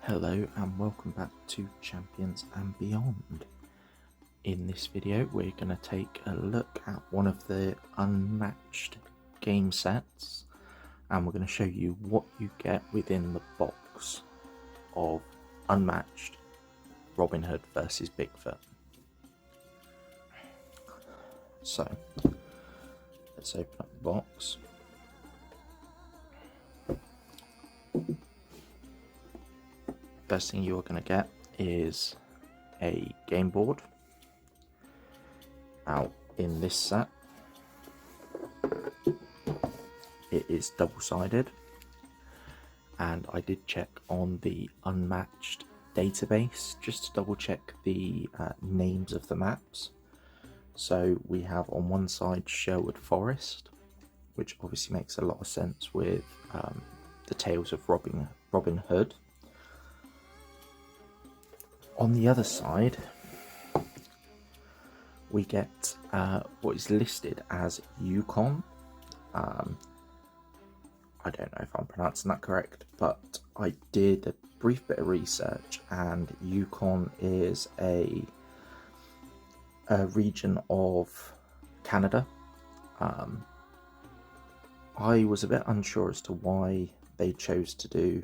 Hello and welcome back to Champions and Beyond. In this video we're going to take a look at one of the Unmatched game sets and we're going to show you what you get within the box of Unmatched Robin Hood versus Bigfoot. So let's open up the box. First thing you are going to get is a game board. Now in this set it is double-sided, and I did check on the Unmatched database just to double check the names of the maps. So we have on one side Sherwood Forest, which obviously makes a lot of sense with the tales of Robin Hood. On the other side, we get what is listed as Yukon. I don't know if I'm pronouncing that correct, but I did a brief bit of research, and Yukon is a region of Canada. I was a bit unsure as to why they chose to do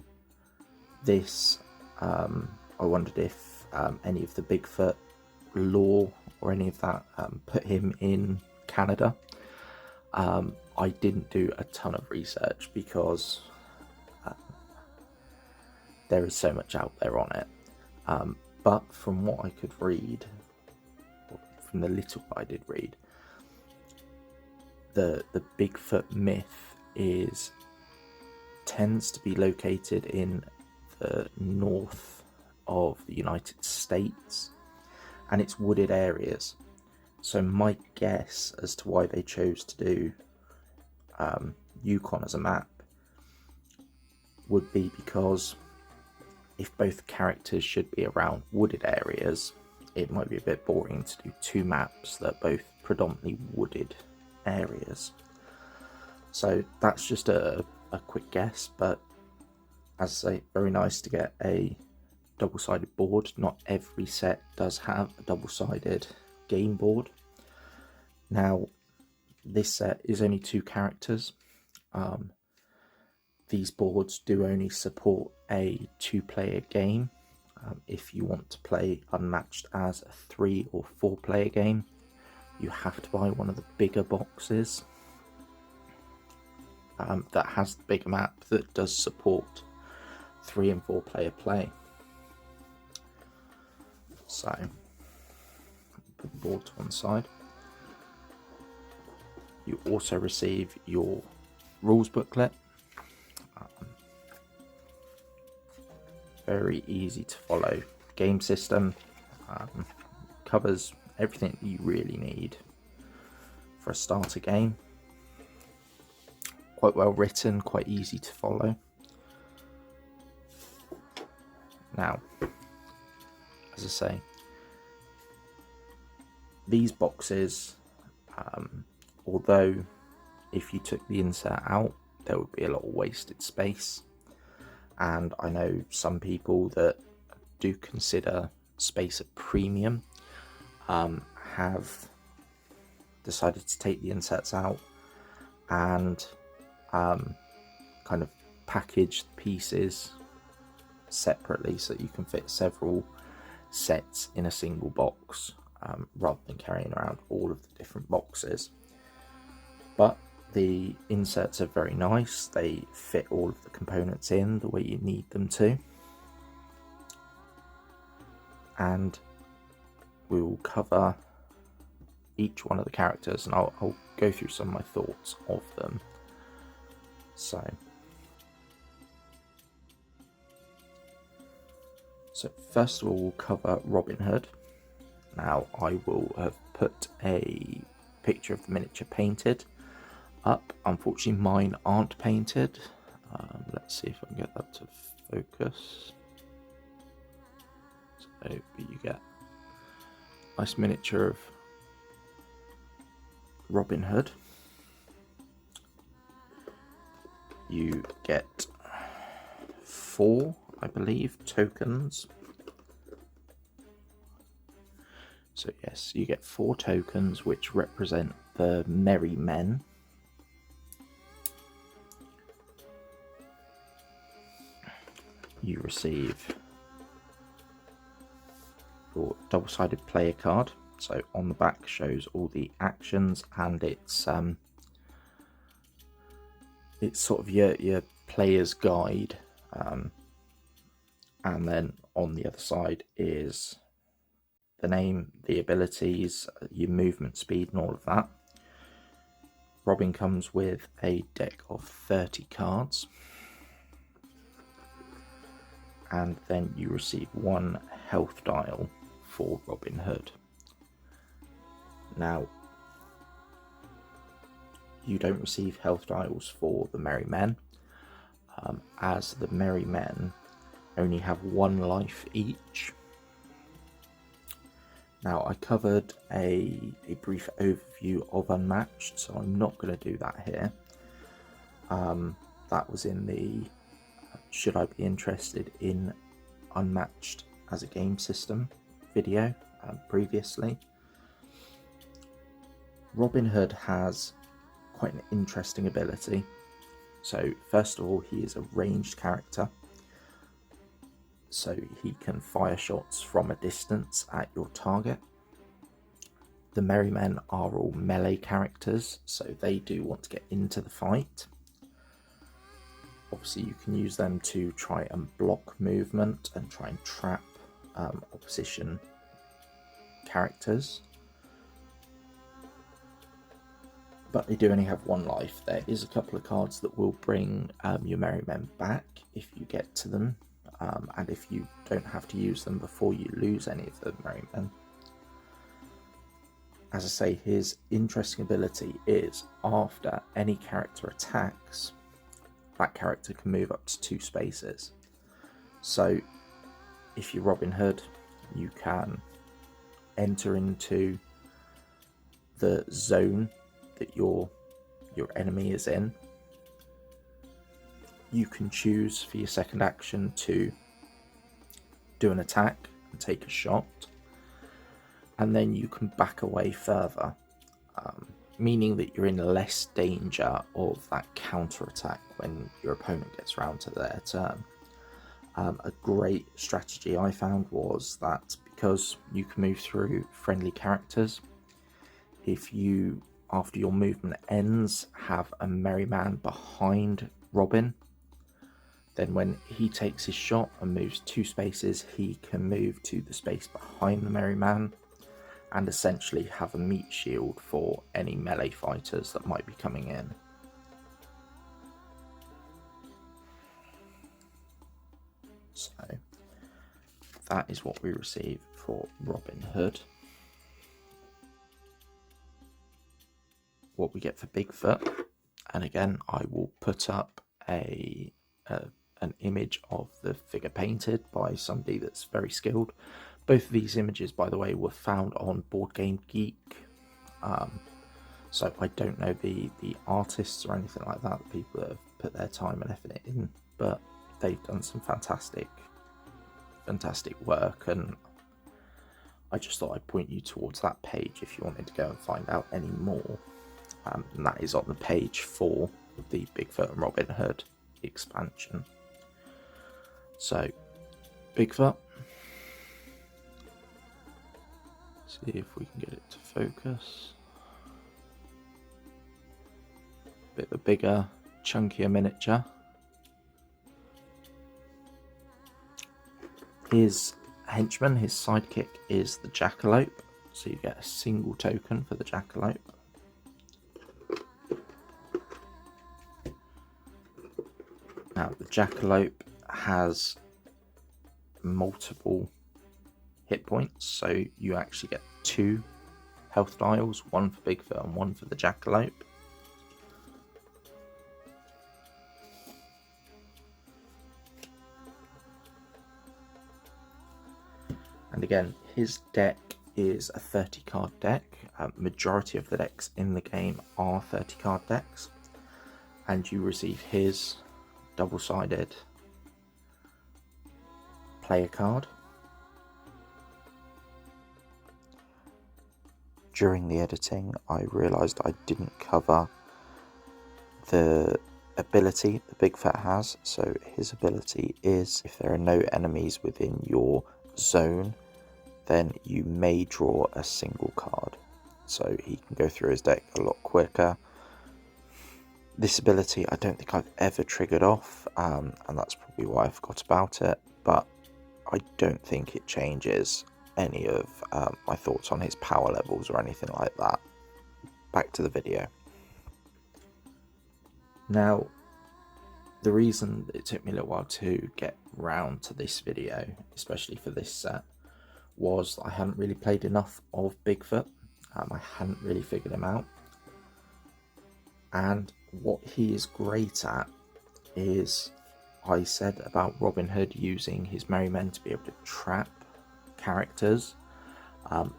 this. I wondered if any of the Bigfoot lore or any of that put him in Canada. I didn't do a ton of research because there is so much out there on it. But from what I could read, from the little I did read, the Bigfoot myth tends to be located in the north of the United States, and it's wooded areas. So my guess as to why they chose to do Yukon as a map would be because if both characters should be around wooded areas, it might be a bit boring to do two maps that are both predominantly wooded areas. So that's just a quick guess, but as I say, very nice to get a double-sided board. Not every set does have a double-sided game board. Now this set is only 2 characters. These boards do only support a 2-player game. If you want to play Unmatched as a 3 or 4-player game, you have to buy one of the bigger boxes that has the bigger map that does support 3 and 4-player play. So, put the board to one side. You also receive your rules booklet. Very easy to follow game system. Covers everything you really need for a starter game. Quite well written, quite easy to follow. Now, as I say, these boxes, although if you took the insert out, there would be a lot of wasted space, and I know some people that do consider space a premium have decided to take the inserts out and kind of package the pieces separately so that you can fit several sets in a single box, rather than carrying around all of the different boxes. But the inserts are very nice. They fit all of the components in the way you need them to, and we will cover each one of the characters, and I'll go through some of my thoughts of them. So first of all, we'll cover Robin Hood. Now I will have put a picture of the miniature painted up. Unfortunately mine aren't painted. Let's see if I can get that to focus. So you get a nice miniature of Robin Hood. You get 4 I believe, tokens. So yes, you get 4 tokens which represent the merry men. You receive your double-sided player card. So on the back shows all the actions, and it's sort of your player's guide, and then on the other side is the name, the abilities, your movement speed, and all of that. Robin comes with a deck of 30 cards, and then you receive 1 health dial for Robin Hood. Now, you don't receive health dials for the Merry Men, as the Merry Men only have 1 life each. Now, I covered a brief overview of Unmatched, so I'm not going to do that here. That was in the Should I Be Interested in Unmatched as a Game System video previously. Robin Hood has quite an interesting ability. So first of all, he is a ranged character, so he can fire shots from a distance at your target. The Merry Men are all melee characters, so they do want to get into the fight. Obviously you can use them to try and block movement and try and trap opposition characters. But they do only have 1 life. There is a couple of cards that will bring your Merry Men back if you get to them, and if you don't have to use them before you lose any of the Merry Men. As I say, his interesting ability is after any character attacks, that character can move up to 2 spaces. So if you're Robin Hood, you can enter into the zone that your enemy is in. You can choose for your second action to do an attack and take a shot, and then you can back away further, meaning that you're in less danger of that counter attack when your opponent gets round to their turn. A great strategy I found was that because you can move through friendly characters, if you, after your movement ends, have a Merry Man behind Robin, then when he takes his shot and moves 2 spaces, he can move to the space behind the Merry Man and essentially have a meat shield for any melee fighters that might be coming in. So that is what we receive for Robin Hood. What we get for Bigfoot, and again I will put up an image of the figure painted by somebody that's very skilled. Both of these images, by the way, were found on Board Game Geek, so I don't know the artists or anything like that, the people that have put their time and effort in, but they've done some fantastic work, and I just thought I'd point you towards that page if you wanted to go and find out any more. And that is on the page 4 of the Bigfoot and Robin Hood expansion. So, Bigfoot. See if we can get it to focus. Bit of a bigger, chunkier miniature. His henchman, his sidekick, is the jackalope. So you get a single token for the jackalope. Now, the jackalope has multiple hit points, so you actually get 2 health dials, 1 for Bigfoot and 1 for the jackalope. And again, his deck is a 30 card deck. Majority of the decks in the game are 30 card decks, and you receive his double-sided play a card. During the editing, I realised I didn't cover the ability that Bigfoot has. So his ability is, if there are no enemies within your zone, then you may draw a single card. So he can go through his deck a lot quicker. This ability I don't think I've ever triggered off, and that's probably why I forgot about it, but I don't think it changes any of my thoughts on his power levels or anything like that. Back to the video. Now, the reason it took me a little while to get round to this video, especially for this set, was I hadn't really played enough of Bigfoot. I hadn't really figured him out. And what he is great at is, I said about Robin Hood using his merry men to be able to trap characters,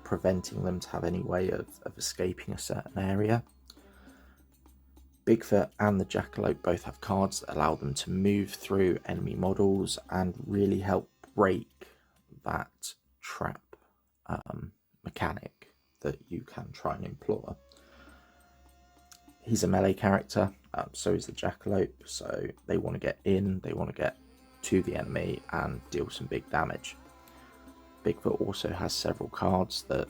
preventing them to have any way of escaping a certain area. Bigfoot and the Jackalope both have cards that allow them to move through enemy models and really help break that trap mechanic that you can try and employ. He's a melee character, so is the Jackalope, so they want to get in, they want to get to the enemy and deal some big damage. Bigfoot also has several cards that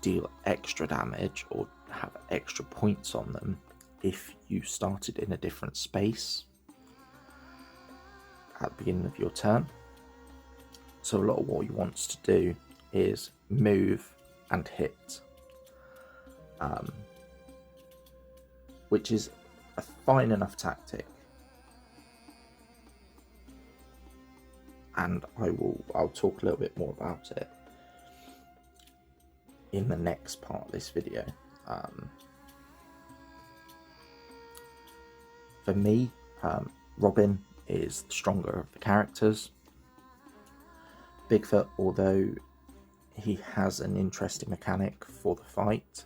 deal extra damage or have extra points on them if you started in a different space at the beginning of your turn. So a lot of what he wants to do is move and hit, which is a fine enough tactic, and I'll talk a little bit more about it in the next part of this video. For me, Robin is the stronger of the characters. Bigfoot, although he has an interesting mechanic for the fight,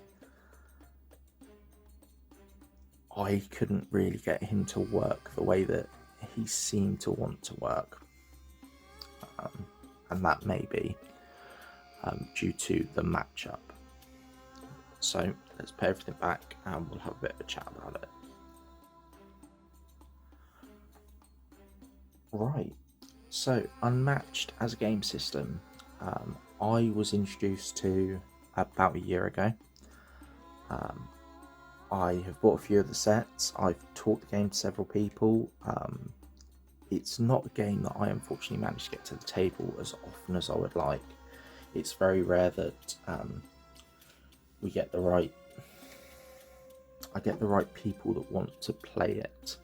I couldn't really get him to work the way that he seemed to want to work, and that may be due to the matchup. So let's put everything back and we'll have a bit of a chat about it. Right, so Unmatched as a game system, I was introduced to about a year ago. I have bought a few of the sets, I've taught the game to several people. It's not a game that I unfortunately managed to get to the table as often as I would like. It's very rare that we get the right, I get the right people that want to play it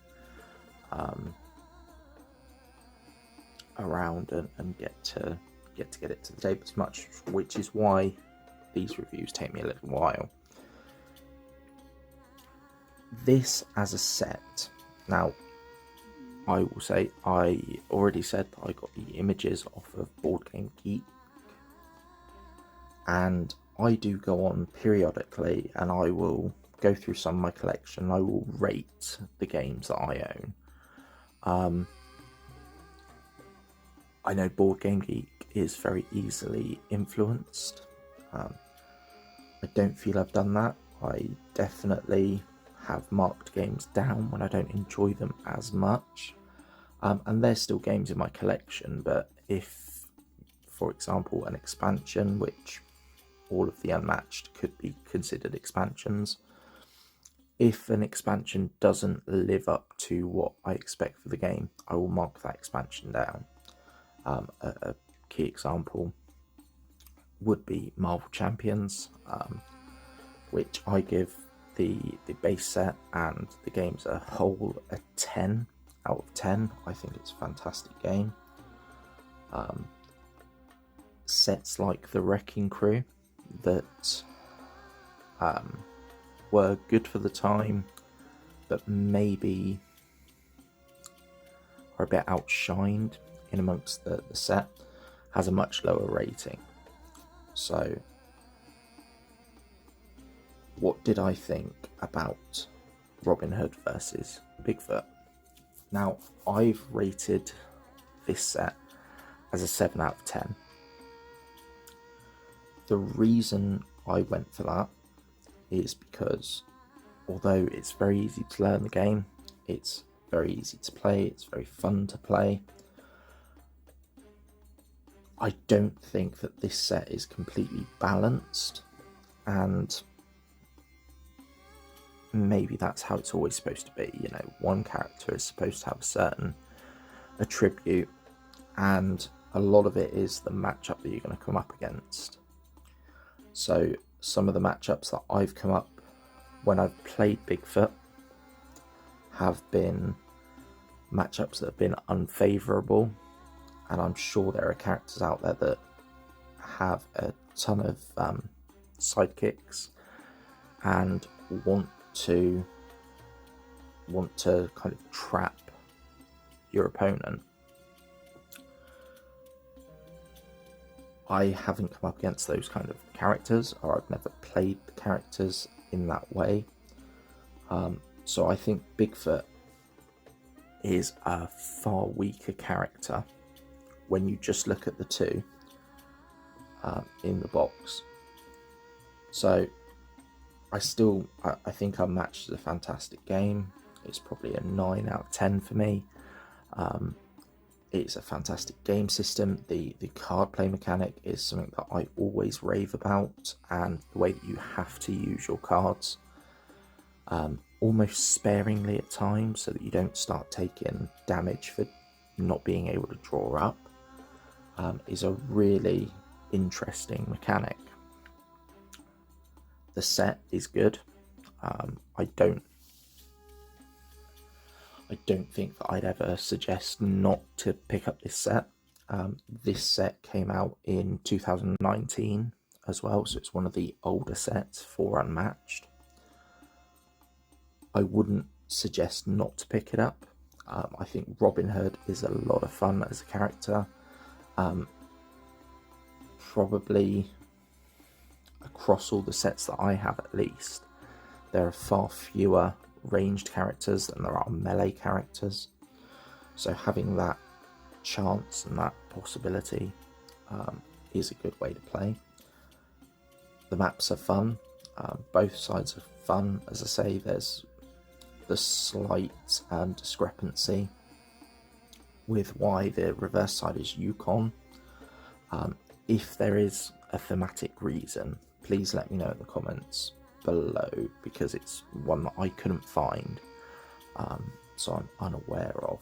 around and get it to the table as much, which is why these reviews take me a little while. This as a set, now I will say I already said that I got the images off of Board Game Geek, and I do go on periodically and I will go through some of my collection. I will rate the games that I own. I know Board Game Geek is very easily influenced. I don't feel I've done that. I definitely have marked games down when I don't enjoy them as much. And there's still games in my collection, but if, for example, an expansion, which all of the Unmatched could be considered expansions, if an expansion doesn't live up to what I expect for the game, I will mark that expansion down. A key example would be Marvel Champions, which I give the base set and the game as a whole a 10 out of 10. I think it's a fantastic game. Sets like the Wrecking Crew that were good for the time, but maybe are a bit outshined in amongst the set, has a much lower rating. So what did I think about Robin Hood versus Bigfoot? Now, I've rated this set as a 7 out of 10. The reason I went for that is because although it's very easy to learn the game, it's very easy to play, it's very fun to play, I don't think that this set is completely balanced, and maybe that's how it's always supposed to be. You know, one character is supposed to have a certain attribute, and a lot of it is the matchup that you're going to come up against. So some of the matchups that I've come up when I've played Bigfoot have been matchups that have been unfavourable, and I'm sure there are characters out there that have a ton of sidekicks and want to kind of trap your opponent. I haven't come up against those kind of characters, or I've never played the characters in that way. So I think Bigfoot is a far weaker character when you just look at the two in the box. So I think Unmatched is a fantastic game. It's probably a 9 out of 10 for me. It's a fantastic game system. The card play mechanic is something that I always rave about, and the way that you have to use your cards almost sparingly at times so that you don't start taking damage for not being able to draw up is a really interesting mechanic. The set is good. I don't think that I'd ever suggest not to pick up this set. This set came out in 2019 as well, so it's one of the older sets for Unmatched. I wouldn't suggest not to pick it up. I think Robin Hood is a lot of fun as a character. Probably across all the sets that I have, at least, there are far fewer ranged characters than there are melee characters, so having that chance and that possibility is a good way to play. The maps are fun, both sides are fun. As I say, there's the slight discrepancy with why the reverse side is Yukon. If there is a thematic reason, please let me know in the comments below, because it's one that I couldn't find, so I'm unaware of.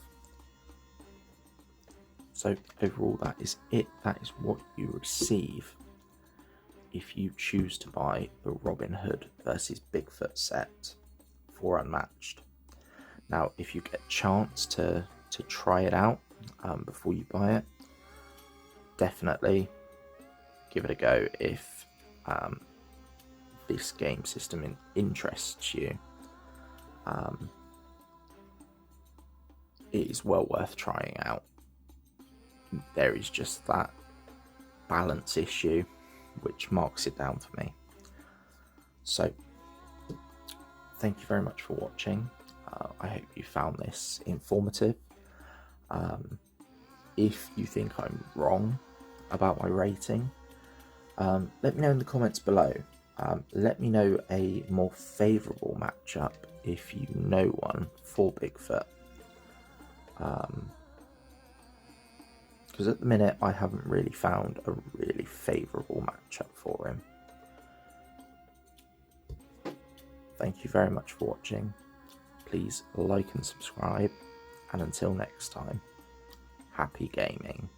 So overall, that is it. That is what you receive if you choose to buy the Robin Hood versus Bigfoot set for Unmatched. Now, if you get a chance to try it out before you buy it, definitely give it a go if this game system interests you. It is well worth trying out. There is just that balance issue which marks it down for me. So thank you very much for watching. I hope you found this informative. If you think I'm wrong about my rating, let me know in the comments below. Let me know a more favourable matchup if you know one for Bigfoot. Because at the minute I haven't really found a really favourable matchup for him. Thank you very much for watching. Please like and subscribe, and until next time, happy gaming.